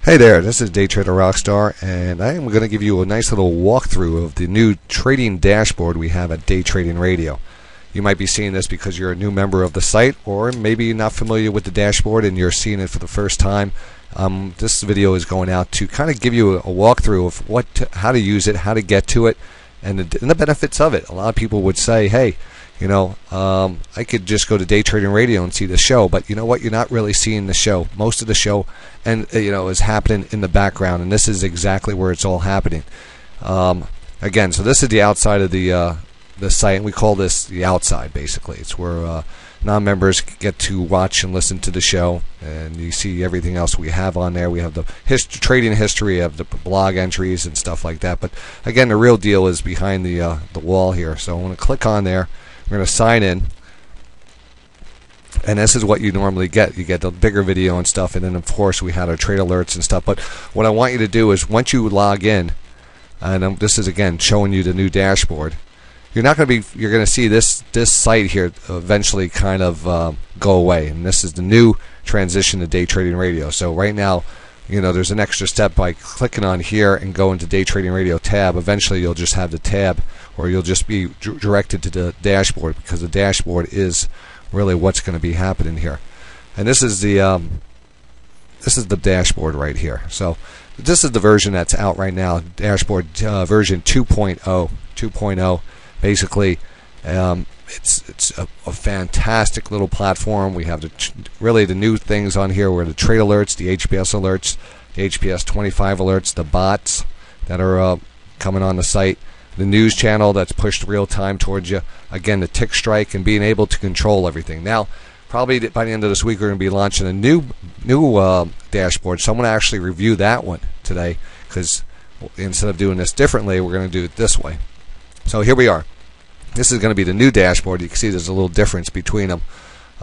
Hey there, this is DayTraderRockStar, and I am going to give you a nice little walkthrough of the new trading dashboard we have at DayTradingRadio. You might be seeing this because you're a new member of the site, or maybe you're not familiar with the dashboard and you're seeing it for the first time. This video is going out to kind of give you a walkthrough of how to use it, how to get to it, and the benefits of it. A lot of people would say, hey, you know, I could just go to DayTradingRadio and see the show, but you know what? You're not really seeing the show. Most of the show, and is happening in the background, and this is exactly where it's all happening. Again, so this is the outside of the site, and we call this the outside. Basically, it's where non-members get to watch and listen to the show, and you see everything else we have on there. We have the trading history, of the blog entries and stuff like that. But again, the real deal is behind the wall here. So I'm going to click on there. We're going to sign in, and this is what you normally get. You get the bigger video and stuff, and then of course we had our trade alerts and stuff. But what I want you to do is once you log in, and this is again showing you the new dashboard, you're going to see this site here eventually kind of go away, and this is the new transition to DayTradingRadio. So right now, there's an extra step by clicking on here and going to DayTradingRadio tab. Eventually you'll just have the tab, or you'll just be directed to the dashboard, because the dashboard is really what's going to be happening here. And this is the dashboard right here. So this is the version that's out right now, dashboard version 2.0. 2.0. Basically, it's a fantastic little platform. We have really the new things on here were the trade alerts, the HPS alerts, the HPS 25 alerts, the bots that are coming on the site, the news channel that's pushed real time towards you, again the tick strike, and being able to control everything. Now, probably by the end of this week, we're going to be launching a new dashboard. So I'm going to actually review that one today, because instead of doing this differently, we're going to do it this way. So here we are. This is going to be the new dashboard. You can see there's a little difference between them.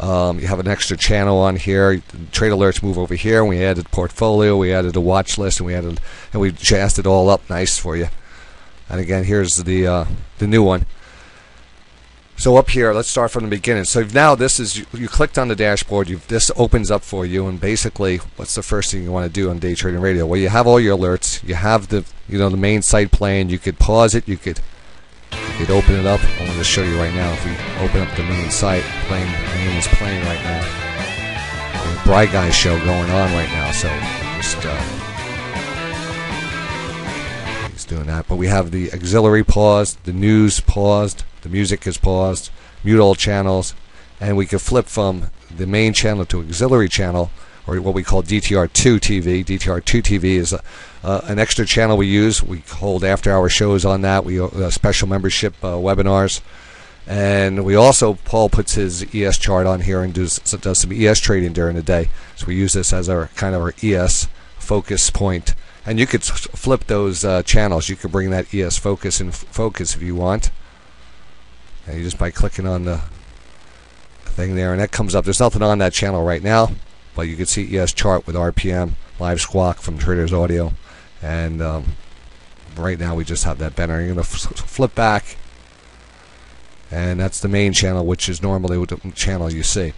You have an extra channel on here. Trade alerts move over here. And we added portfolio. We added a watch list, and we jazzed it all up nice for you. And again, here's the new one. So up here, let's start from the beginning. So now this is you clicked on the dashboard. This opens up for you, and basically, what's the first thing you want to do on DayTradingRadio? Well, you have all your alerts. You have the main site playing. You could pause it. You could open it up. I'm going to show you right now. If we open up the main site, the main is playing right now. The Bright Guys show going on right now. So just he's doing that. But we have the auxiliary paused, the news paused, the music is paused, mute all channels, and we can flip from the main channel to auxiliary channel, or what we call DTR2 TV. DTR2 TV is an extra channel we use. We hold after-hour shows on that. We special membership webinars, and we also, Paul puts his ES chart on here and does some ES trading during the day. So we use this as our kind of our ES focus point. And you could flip those channels. You could bring that ES focus in focus if you want. And you just by clicking on the thing there, and that comes up. There's nothing on that channel right now, but you can see ES chart with RPM, live squawk from Traders Audio, and right now we just have that banner. You're going to flip back, and that's the main channel, which is normally the channel you see.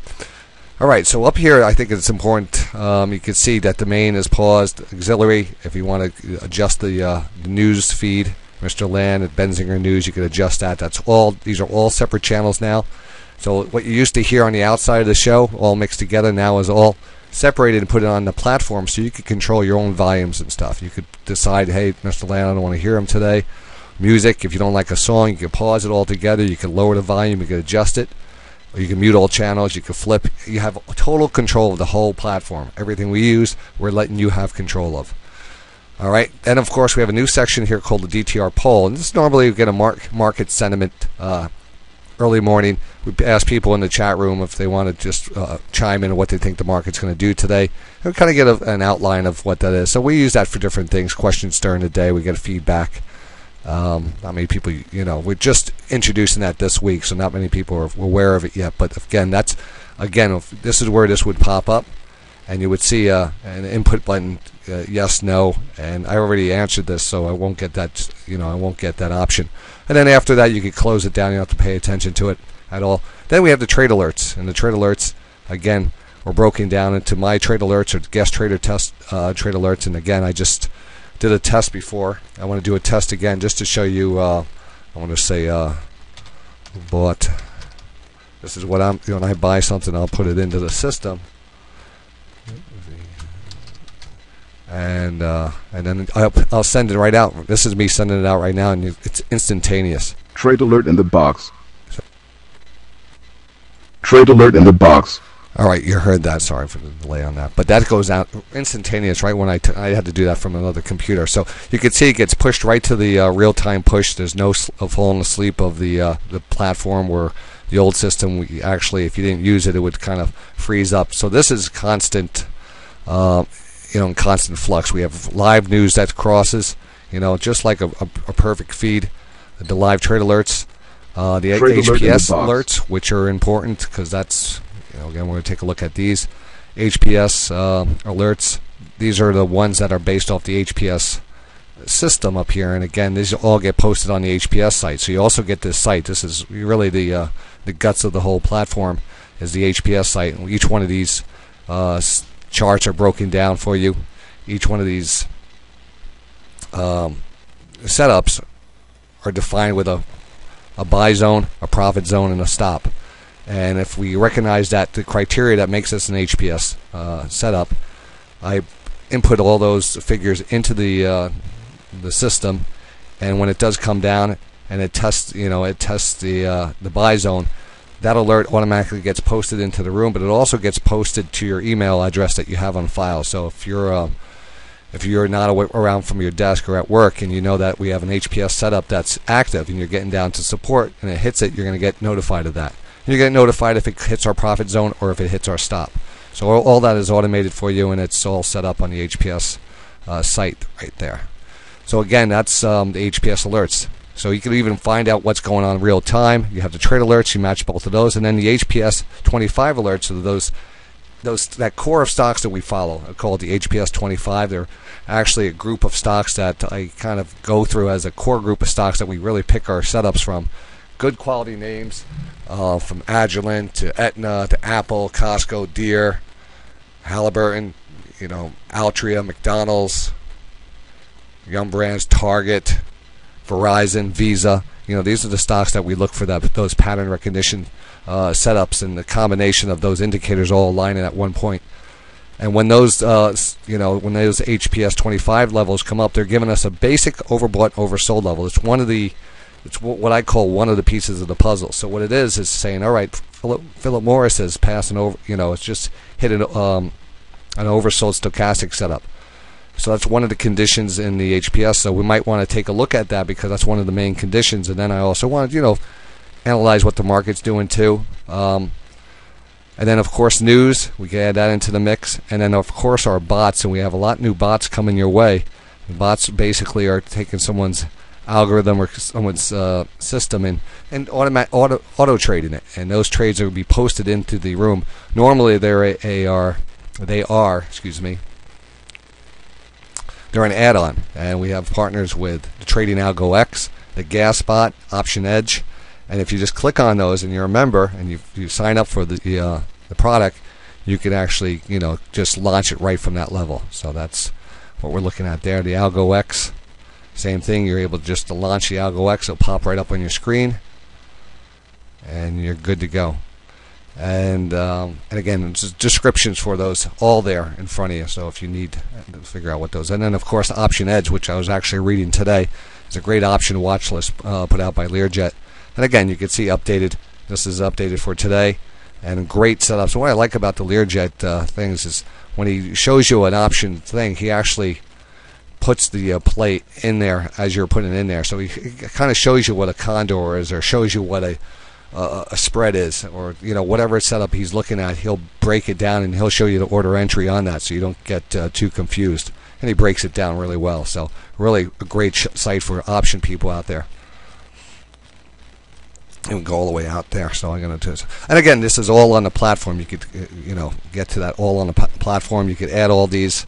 Alright, so up here I think it's important. You can see that the main is paused. Auxiliary, if you want to adjust the news feed, Mr. Land at Benzinger News, you can adjust that. These are all separate channels now. So what you used to hear on the outside of the show, all mixed together, now is all separated and put it on the platform, so you could control your own volumes and stuff. You could decide, hey, Mr. Land, I don't want to hear him today. Music, if you don't like a song, you can pause it all together. You can lower the volume, you can adjust it. Or you can mute all channels, you can flip. You have total control of the whole platform. Everything we use, we're letting you have control of. Alright, and of course we have a new section here called the DTR poll, and this is normally we get a market sentiment early morning. We ask people in the chat room if they want to just chime in on what they think the market's going to do today. And we kind of get an outline of what that is. So we use that for different things, questions during the day, we get feedback. Not many people, we're just introducing that this week, so not many people are aware of it yet. But again, this is where this would pop up, and you would see an input button, yes, no, and I already answered this, so I won't get that. I won't get that option. And then after that, you could close it down. You don't have to pay attention to it at all. Then we have the trade alerts, and the trade alerts, again, or broken down into my trade alerts or guest trader test trade alerts. And again, I just did a test before. I want to do a test again just to show you. I want to say bought. This is what I'm. When I buy something, I'll put it into the system. And then I'll send it right out. This is me sending it out right now, and it's instantaneous. Trade alert in the box. Trade alert in the box. All right, you heard that. Sorry for the delay on that, but that goes out instantaneous. Right when I had to do that from another computer, so you can see it gets pushed right to the real-time push. There's no falling asleep of the platform where the old system. We actually, if you didn't use it, it would kind of freeze up. So this is constant. In constant flux. We have live news that crosses, just like a perfect feed. The live trade alerts, the trade HPS alerts, which are important because that's, again, we're going to take a look at these HPS alerts. These are the ones that are based off the HPS system up here, and again, these all get posted on the HPS site. So you also get this site. This is really the guts of the whole platform is the HPS site, and each one of these charts are broken down for you. Each one of these setups are defined with a buy zone, a profit zone, and a stop. And if we recognize that the criteria that makes us an HPS setup, I input all those figures into the system, and when it does come down and it tests, the buy zone, that alert automatically gets posted into the room, but it also gets posted to your email address that you have on file. So if you're not around from your desk or at work, and you know that we have an HPS setup that's active, and you're getting down to support, and it hits it, you're going to get notified of that. You get notified if it hits our profit zone or if it hits our stop. So all that is automated for you, and it's all set up on the HPS site right there. So again, that's the HPS alerts. So you can even find out what's going on in real time. You have the trade alerts, you match both of those, and then the HPS 25 alerts are that core of stocks that we follow. I call it the HPS 25. They're actually a group of stocks that I kind of go through as a core group of stocks that we really pick our setups from. Good quality names, from Agilent to Aetna to Apple, Costco, Deere, Halliburton, Altria, McDonald's, Yum Brands, Target, Verizon, Visa. These are the stocks that we look for, those pattern recognition setups, and the combination of those indicators all aligning at one point. And when those HPS 25 levels come up, they're giving us a basic overbought, oversold level. It's what I call one of the pieces of the puzzle. So what it is saying, all right, Philip Morris is passing over. It's just hit an oversold stochastic setup. So that's one of the conditions in the HPS. So we might want to take a look at that because that's one of the main conditions. And then I also want to, analyze what the market's doing too. And then, of course, news. We can add that into the mix. And then, of course, our bots. And we have a lot of new bots coming your way. The bots basically are taking someone's algorithm or someone's system and auto trading it. And those trades will be posted into the room. Normally, they're an add-on, and we have partners with the Trading Algo X, the Gas Bot, Option Edge, and if you just click on those and you're a member and you sign up for the product, you can actually just launch it right from that level. So that's what we're looking at there. The Algo X, same thing. You're able just to launch the Algo X. It'll pop right up on your screen, and you're good to go. And again, descriptions for those all there in front of you. So if you need to figure out what those, and then of course Option Edge, which I was actually reading today, is a great option watch list put out by Learjet. And again, you can see updated. This is updated for today, and great setup. So what I like about the Learjet things is when he shows you an option thing, he actually puts the plate in there as you're putting it in there. So he kind of shows you what a condor is, or shows you what a spread is, or whatever setup he's looking at. He'll break it down and he'll show you the order entry on that, so you don't get too confused. And he breaks it down really well. So really a great site for option people out there. And we go all the way out there. So I'm going to do this. And again, this is all on the platform. You could get to that all on the platform. You could add all these,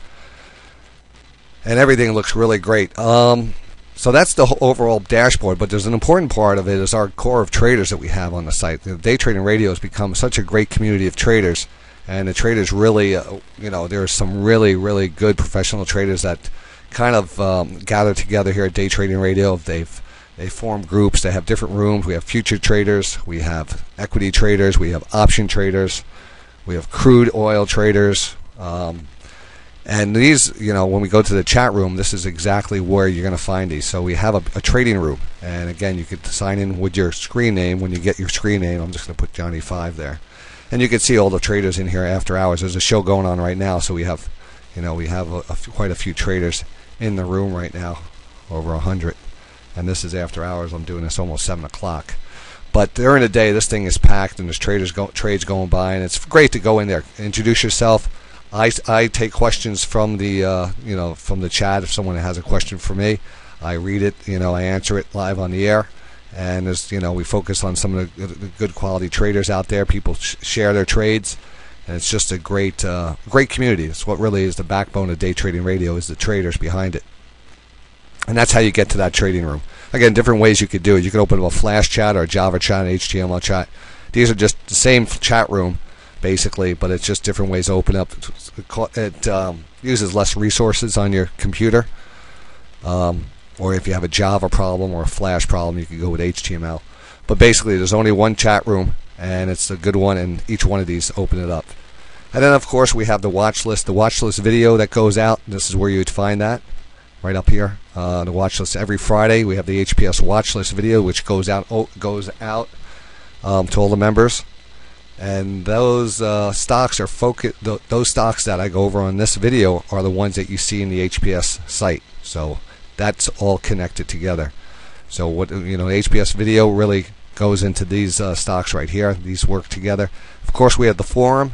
and everything looks really great. So that's the overall dashboard, but there's an important part of it is our core of traders that we have on the site. Day Trading Radio has become such a great community of traders, And the traders really, there are some really, really good professional traders that kind of gather together here at Day Trading Radio. They form groups. They have different rooms. We have future traders. We have equity traders. We have option traders. We have crude oil traders. And these, when we go to the chat room, this is exactly where you're going to find these. So we have a trading room. And again, you could sign in with your screen name. When you get your screen name, I'm just going to put Johnny5 there. And you can see all the traders in here after hours. There's a show going on right now, so we have, quite a few traders in the room right now, over 100. And this is after hours. I'm doing this almost 7 o'clock. But during the day, this thing is packed, and there's trades going by, and it's great to go in there, introduce yourself. I take questions from the from the chat. If someone has a question for me, I read it. I answer it live on the air. And there's, we focus on some of the good quality traders out there. People share their trades, and it's just a great community. It's what really is the backbone of Day Trading Radio, is the traders behind it. And that's how you get to that trading room. Again, different ways you could do it. You could open up a Flash chat or a Java chat, an HTML chat. These are just the same chat room, basically, but it's just different ways to open up. It uses less resources on your computer. Or if you have a Java problem or a Flash problem, you can go with HTML. But basically, there's only one chat room, and it's a good one, and each one of these open it up. And then, of course, we have the watch list. The watch list video that goes out, this is where you would find that, right up here. The watch list every Friday. We have the HPS watch list video, which goes out to all the members. And those stocks are focused. Those stocks that I go over on this video are the ones that you see in the HPS site. So that's all connected together. So what the HPS video really goes into these stocks right here. These work together. Of course, we have the forum,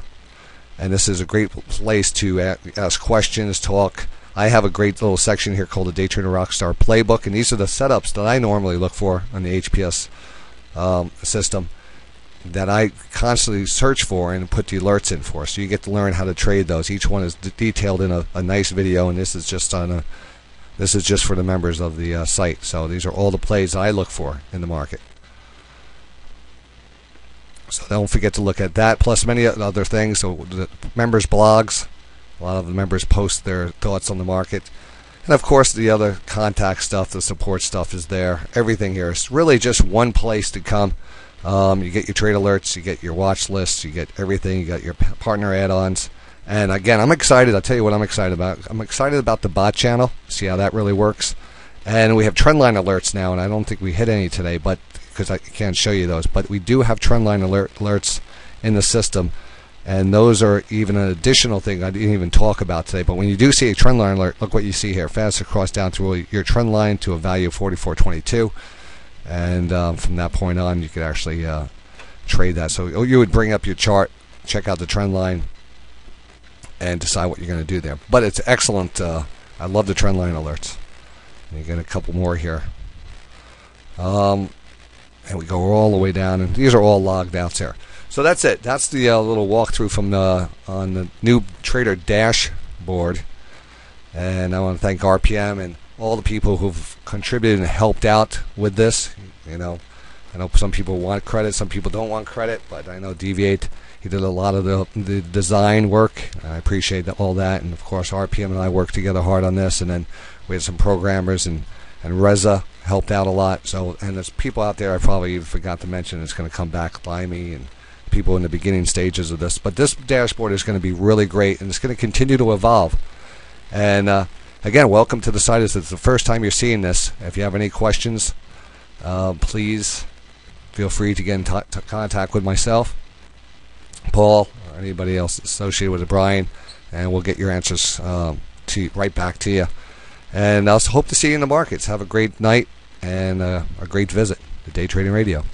and this is a great place to ask questions, talk. I have a great little section here called the DayTraderRockStar Playbook, and these are the setups that I normally look for on the HPS system that I constantly search for and put the alerts in for. So you get to learn how to trade those. Each one is detailed in a nice video, and this is just for the members of the site. So these are all the plays I look for in the market. So don't forget to look at that, plus many other things. So the members' blogs, a lot of the members post their thoughts on the market. And of course, the other contact stuff, the support stuff is there. Everything here is really just one place to come. You get your trade alerts, you get your watch lists, you get everything, you got your partner add-ons. And again, I'm excited. I'll tell you what I'm excited about. I'm excited about the bot channel, see how that really works. And we have trendline alerts now, and I don't think we hit any today, but because I can't show you those. But we do have trendline alerts in the system, and those are even an additional thing I didn't even talk about today. But when you do see a trendline alert, look what you see here. Fast across down through your trend line to a value of 44.22. And from that point on, you could actually trade that. So you would bring up your chart, check out the trend line, and decide what you're going to do there. But it's excellent. I love the trend line alerts. And you get a couple more here. And we go all the way down, and these are all logged out there. So that's it. That's the little walkthrough from on the new trader dashboard. And I want to thank RPM and all the people who've contributed and helped out with this. I know some people want credit, some people don't want credit, but I know Deviate, he did a lot of the design work. I appreciate all that, and of course RPM and I worked together hard on this, and then we had some programmers, and Reza helped out a lot. So, and there's people out there I probably even forgot to mention that's going to come back by me, and people in the beginning stages of this. But this dashboard is going to be really great, and it's going to continue to evolve. And again, welcome to the site. If it's the first time you're seeing this, if you have any questions, please feel free to get in contact with myself, Paul, or anybody else associated with it, Brian, and we'll get your answers right back to you. And I also hope to see you in the markets. Have a great night and a great visit to Day Trading Radio.